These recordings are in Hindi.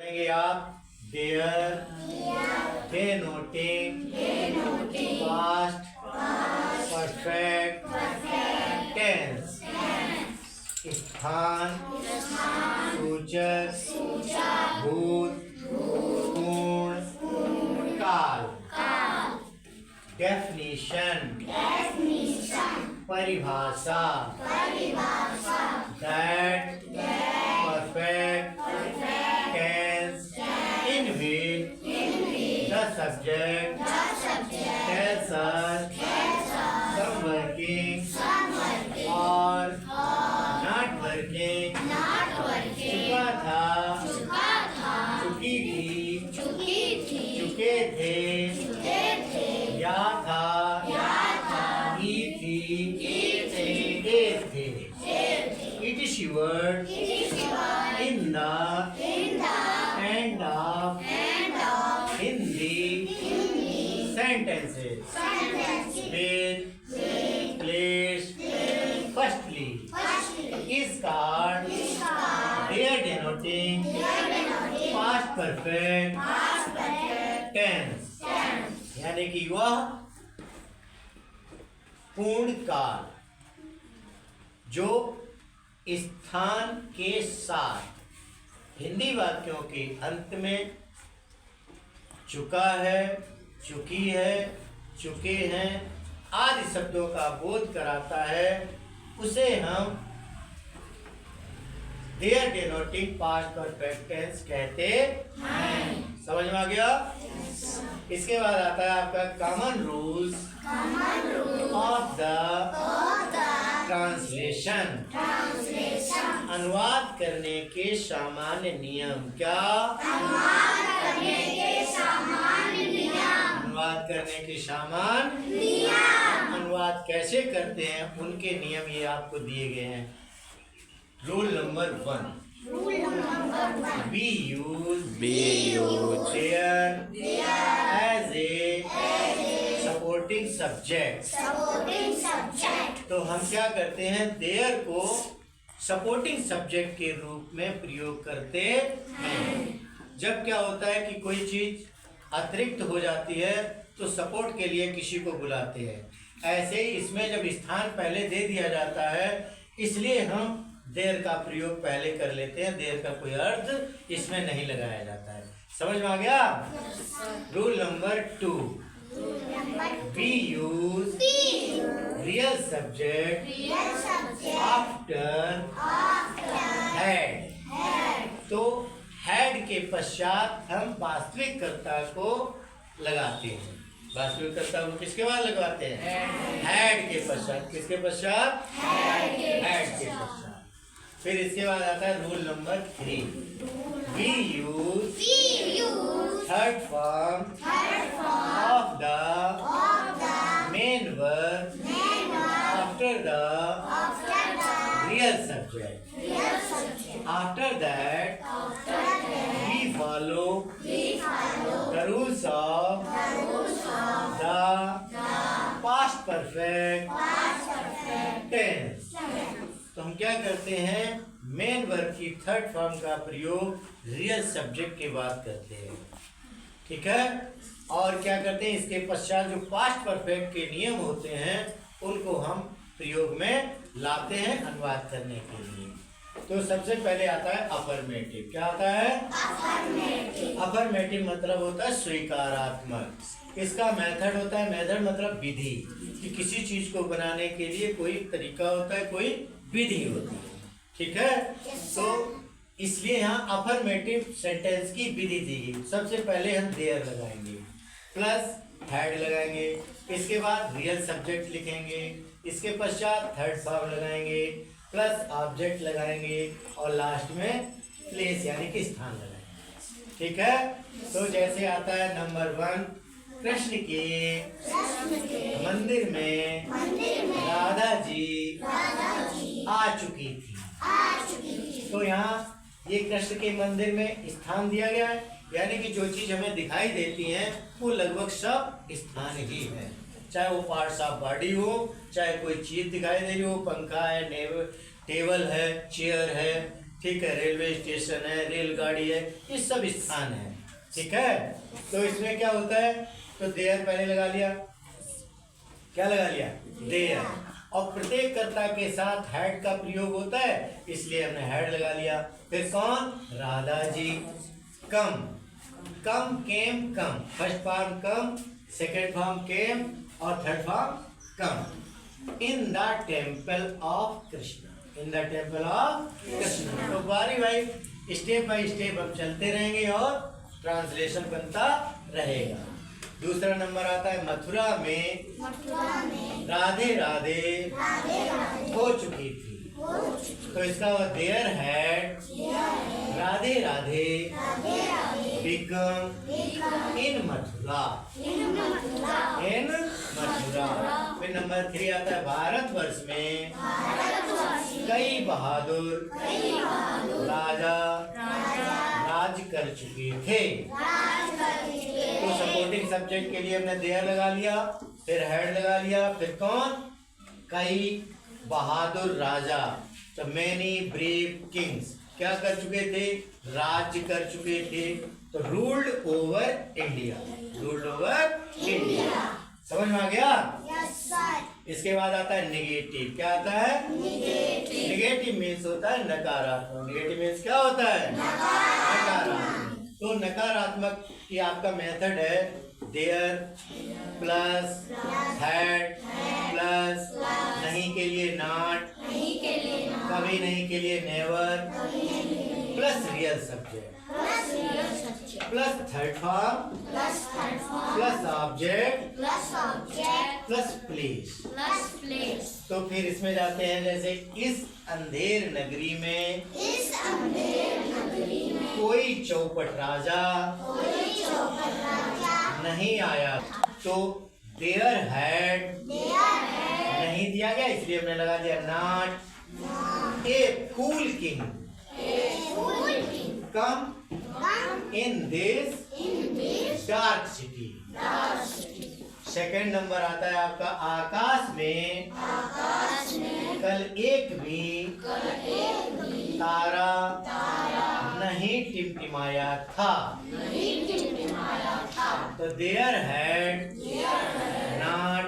करेंगे आप there denoting past perfect tense स्थान सूचक भूत पूर्ण काल डेफिनिशन परिभाषा that perfect tense in which the subject tells us some working or not working चुका था चुकी थी चुके थे या था ही थी गए थे it is word in the end of Hindi sentences with place firstly is called there denoting past perfect tense यानी कि वह पूर्ण काल जो स्थान के साथ हिंदी वाक्यों के अंत में चुका है चुकी है चुके हैं आदि शब्दों का बोध कराता है उसे हम there denoting past perfect tense कहते हैं। समझ में आ गया? इसके बाद आता है आपका common rules of the translation अनुवाद करने के सामान्य नियम। क्या अनुवाद करने के सामान्य नियम अनुवाद कैसे करते हैं उनके नियम ये आपको दिए गए हैं। Rule number 1 we use there as a supporting subject। तो हम क्या करते हैं देयर को सपोर्टिंग सब्जेक्ट के रूप में प्रयोग करते हैं। जब क्या होता है कि कोई चीज अतिरिक्त हो जाती है तो सपोर्ट के लिए किसी को बुलाते हैं। ऐसे ही इसमें जब स्थान पहले दे दिया जाता है इसलिए हम देयर का प्रयोग पहले कर लेते हैं। देयर का कोई अर्थ इसमें नहीं लगाया जाता है। समझ में आ गया? Rule number 2 we use real subject after had। तो had के पश्चात हम वास्तविक कर्ता को लगाते हैं। वास्तविक कर्ता को किसके बाद लगाते हैं? had के पश्चात। किसके पश्चात? had के पश्चात। फिर इसके बाद आता है rule number 3 we use third form of the main verb after the real subject। after that we follow the rules of the past perfect tense। तो हम क्या करते हैं मेन वर्ब की थर्ड फॉर्म का प्रयोग रियल सब्जेक्ट के बाद करते हैं। ठीक है? और क्या करते हैं इसके पश्चात जो पास्ट परफेक्ट के नियम होते हैं उनको हम प्रयोग में लाते हैं अनुवाद करने के लिए। तो सबसे पहले आता है अफर्मेटिव। क्या आता है? अफर्मेटिव मतलब होता है स्वीकारात्मक। इसका मेथड होता है मेथड मतलब विधि कि किसी चीज को बनाने के लिए कोई तरीका होता है कोई विधि होती है। ठीक है? तो इसलिए यहाँ अफर्मेटिव सेंटेंस की विधि दी गई। सबसे पहले हम देयर लगाएंगे प्लस हैड लगाएंगे इसके बाद रियल सब्जेक्ट लिखेंगे इसके पश्चात थर्ड फॉर्म लगाएंगे प्लस ऑब्जेक्ट लगाएंगे और लास्ट में प्लेस यानी कि स्थान लगाएंगे। ठीक है? तो जैसे आता है नंबर 1 कृष्ण के मंदिर में राधा जी आ चुकी थी। तो यहाँ ये कृष्ण के मंदिर में स्थान दिया गया है यानी कि जो चीज हमें दिखाई देती है वो लगभग सब स्थान ही है। चाहे वो पार्ट्स ऑफ बॉडी हो चाहे कोई चीज दिखाई दे रही हो पंखा है टेबल है चेयर है ठीक है, रेलवे स्टेशन है, रेलगाड़ी है, ये सब स्थान है। ठीक है, तो इसमें क्या होता है, तो देयर पहले लगा लिया, क्या लगा लिया, देयर, और प्रत्येक कर्ता के साथ हैड का प्रयोग होता है, इसलिए हमने हैड लगा लिया। फिर कौन, राधा जी। कम, कम, केम, कम, फर्स्ट फॉर्म कम, सेकेंड फॉर्म केम और third form come. In the temple of Krishna, in the temple of Krishna. तो बारी भाई स्टेप बाय स्टेप हम चलते रहेंगे और ट्रांसलेशन बनता रहेगा। दूसरा नंबर आता है मथुरा में राधे राधे हो चुकी थी। तो इसका there had Radhe Radhe become in Mathura, in Mathura. फिर नंबर 3 आता है भारतवर्ष में कई बहादुर राजा राज कर चुके थे। तो सपोर्टिंग सब्जेक्ट के लिए हमने देयर लगा लिया, फिर हेड लगा लिया, फिर कौन, कई बहादुर राजा। तो मैनी ब्रेव किंग्स क्या कर चुके थे, राज्य कर चुके थे। तो ruled over India, ruled over India. समझ में आ गया? इसके बाद आता है निगेटिव। क्या आता है? निगेटिव मीन्स होता है नकारात्मक। निगेटिव मीन्स क्या होता है? नकारात्मक। तो नकारात्मक की आपका मेथड है देयर प्लस हैड प्लस नहीं के लिए नॉट, कभी नहीं के लिए never plus real subject plus third form plus object plus place. तो फिर इसमें जाते हैं, जैसे इस अंधेर नगरी में कोई चौपट राजा नहीं आया। तो देयर हैड नहीं दिया गया, इसलिए हमने लगा दिया not. A fool king come in this dark city. Second number आता है आपका आकाश में कल एक भी तारा नहीं टिमटिमाया था। तो there had not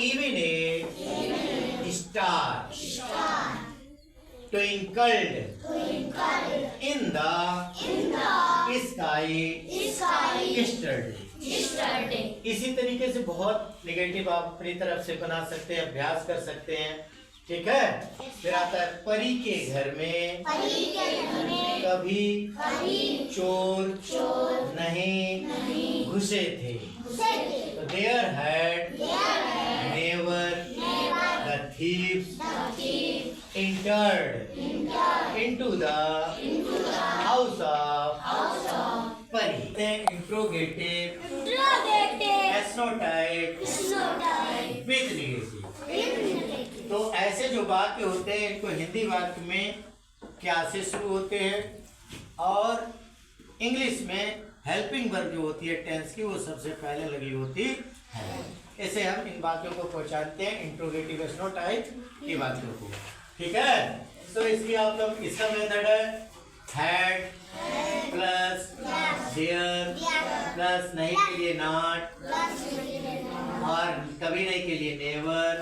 even a star twinkled in the sky yesterday. इसी तरीके से बहुत नेगेटिव आप अपनी तरफ से बना सकते हैं, अभ्यास कर सकते हैं। ठीक है, फिर आता है परी के घर में कभी चोर नहीं घुसे थे। तो there had never the thieves entered into the house of Pari. Interrogative एस्नोटाइप विद निगेटिव। तो ऐसे जो वाक्य होते हैं इनको हिंदी वाक्य में क्या से शुरू होते हैं, और इंग्लिश में हेल्पिंग वर्ब जो होती है टेंस की, वो सबसे पहले लगी होती है। ऐसे हम इन वाक्यों को पहचानते हैं, इंट्रोगेटिव एस्नोटाइप के वाक्यों को। ठीक है, तो इसलिए आप लोग, इसका मेथड है हैड प्लस देयर प्लस नहीं के लिए नॉट और कभी नहीं के लिए never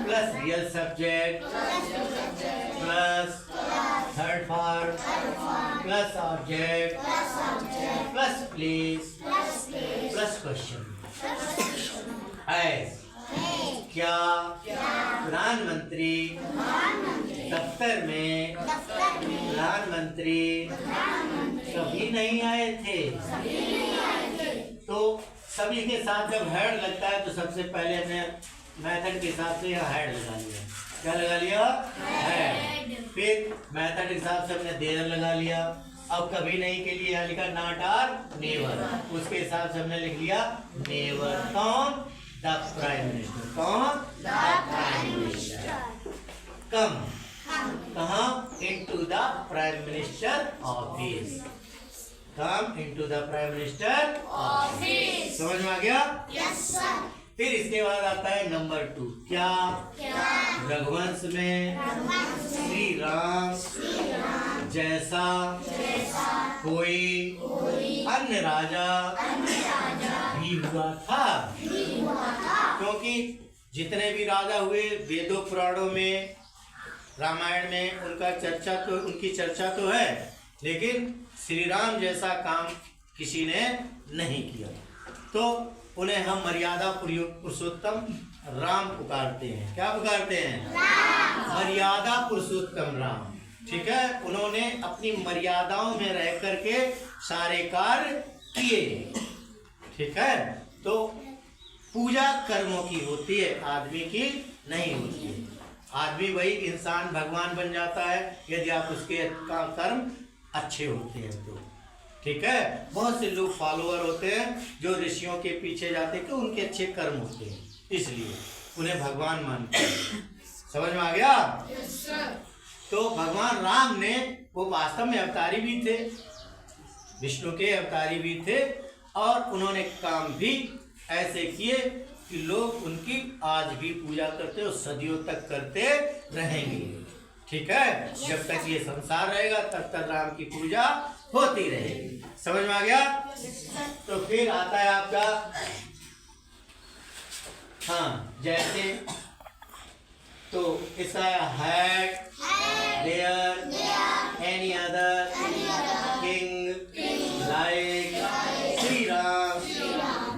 plus real subject plus third form plus object plus place plus question. क्या प्रधानमंत्री दफ्तर में प्रधानमंत्री कभी नहीं आए थे? तो सभी के साथ जब हेड लगता है तो सबसे पहले हमने मेथड के हिसाब से यह हेड लगा लिया। क्या लगा लिया? हेड। फिर मेथड के हिसाब से हमने देयर लगा लिया। अब कभी नहीं के लिए यहाँ लिखा नॉट और नेवर, उसके हिसाब से हमने लिख लिया नेवर। कौन? The prime minister. कौन? The prime minister. कम कहाँ? Into the prime minister office. Come into the prime minister office. समझ में आ गया? Yes sir. फिर इसके बाद आता है नंबर 2। क्या? रघुवंश में श्री राम जैसा कोई अन्य राजा भी हुआ था। क्योंकि जितने भी राजा हुए वेदों पुराणों में, रामायण में उनकी चर्चा तो है, लेकिन श्री राम जैसा काम किसी ने नहीं किया। तो उन्हें हम मर्यादा पुरुषोत्तम राम पुकारते हैं। क्या पुकारते हैं? मर्यादा पुरुषोत्तम राम। ठीक है, उन्होंने अपनी मर्यादाओं में रह करके सारे कार्य किए। ठीक है, तो पूजा कर्मों की होती है, आदमी की नहीं होती है। आदमी वही इंसान भगवान बन जाता है यदि आप उसके कर्म अच्छे होते हैं तो। ठीक है, बहुत से लोग फॉलोअर होते हैं जो ऋषियों के पीछे जाते हैं कि उनके अच्छे कर्म होते हैं, इसलिए उन्हें भगवान मानते हैं। समझ में आ गया? तो भगवान राम ने, वो वास्तव में अवतारी भी थे, विष्णु के अवतारी भी थे, और उन्होंने काम भी ऐसे किए कि लोग उनकी आज भी पूजा करते और सदियों तक करते रहेंगे। ठीक है, जब तक ये संसार रहेगा तब तक राम की पूजा होती रहेगी। समझ में आ गया? तो फिर आता है आपका, हाँ, जैसे तो इसका had, there, any other, king, like, Shri Ram,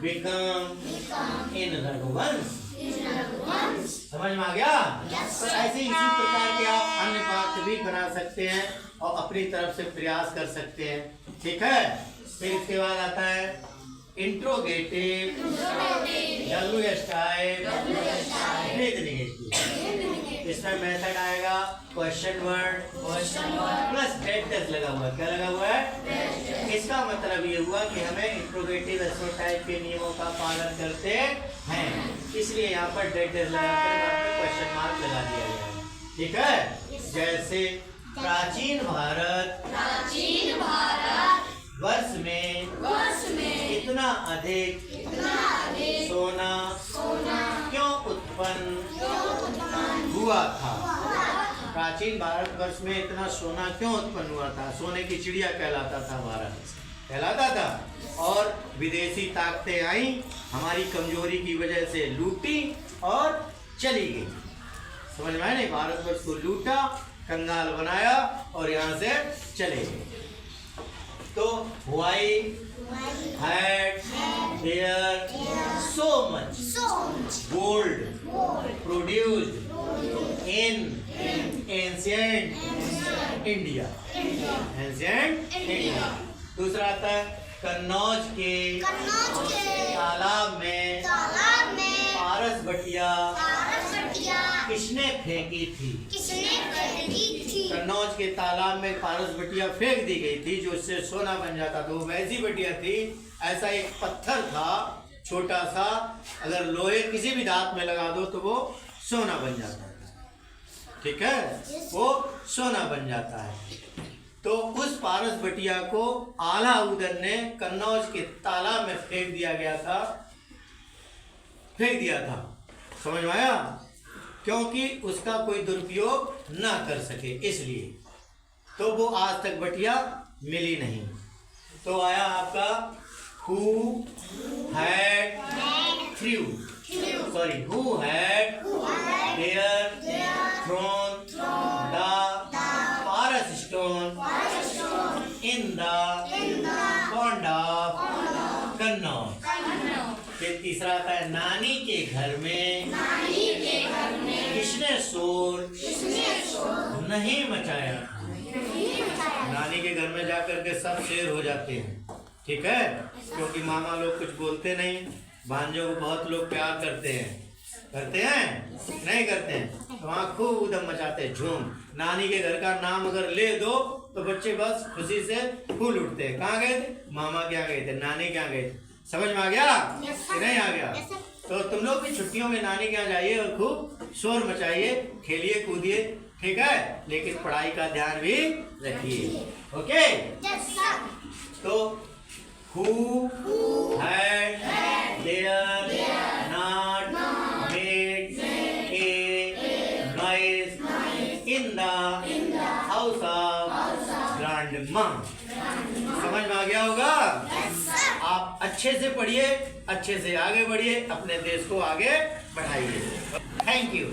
become, in Raghuvansh. समझ में आ गया? तो ऐसे इसी प्रकार के आप अन्य वाक्य भी बना सकते हैं और अपनी तरफ से प्रयास कर सकते हैं। ठीक है, फिर इसके बाद आता है इंट्रोगेटिव, इसमें मेथड आएगा क्वेश्चन वर्ड प्लस डेट लगा हुआ है। क्या लगा हुआ है? इसका मतलब ये हुआ कि हमें इंट्रोगेटिव टाइप के नियमों का पालन करते हैं, इसलिए यहाँ पर डेट लगाकर क्वेश्चन मार्क लगा दिया गया है। ठीक है, जैसे प्राचीन भारत वर्ष में इतना अधिक सोना क्यों उत्पन्न हुआ था? प्राचीन भारत वर्ष में इतना सोना क्यों उत्पन्न हुआ था? सोने की चिड़िया कहलाता था, भारत कहलाता था। और विदेशी ताकतें आई, हमारी कमजोरी की वजह से लूटी और चली गई। समझ में आया नहीं? भारतवर्ष को लूटा, कंगाल बनाया और यहाँ से चले गए। तो why had there so much gold produced in ancient India? दूसरा आता है कन्नौज के तालाब में पारस बटिया किसने फेंकी थी? कन्नौज के तालाब में पारस बटिया फेंक दी गई थी, जो उससे सोना बन जाता था। वो वैसी बटिया थी, ऐसा एक पत्थर था छोटा सा, अगर लोहे किसी भी धात में लगा दो तो वो सोना बन जाता है। ठीक है, वो सोना बन जाता है। तो उस पारस बटिया को अलाउद्दीन ने कन्नौज के तालाब में फेंक दिया था। समझ में आया? क्योंकि उसका कोई दुरुपयोग ना कर सके, इसलिए तो वो आज तक बटिया मिली नहीं। तो आया आपका who had their throne the Paras stone in the pond of Kannauj। फिर तीसरा आता है नानी के घर में किसने शोर नहीं मचाया? नानी के घर में जाकर के सब शेर हो जाते हैं। ठीक है, क्योंकि मामा लोग कुछ बोलते नहीं, भांजों को बहुत लोग प्यार करते हैं नहीं करते हैं, तो वहाँ खूब उधम मचाते हैं, झूम। नानी के घर का नाम अगर ले दो तो बच्चे बस खुशी से फूल उठते हैं। कहाँ गए थे? मामा क्या गए थे, नानी क्या गए थे। समझ में आ गया कि नहीं आ गया? तो तुम लोग भी छुट्टियों में नानी के यहाँ जाइए और खूब शोर मचाइए, खेलिए कूदिए। ठीक है, लेकिन पढ़ाई का ध्यान भी रखिए। ओके, तो who had their होगा? आप अच्छे से पढ़िए, अच्छे से आगे बढ़िए, अपने देश को आगे बढ़ाइए। Thank you.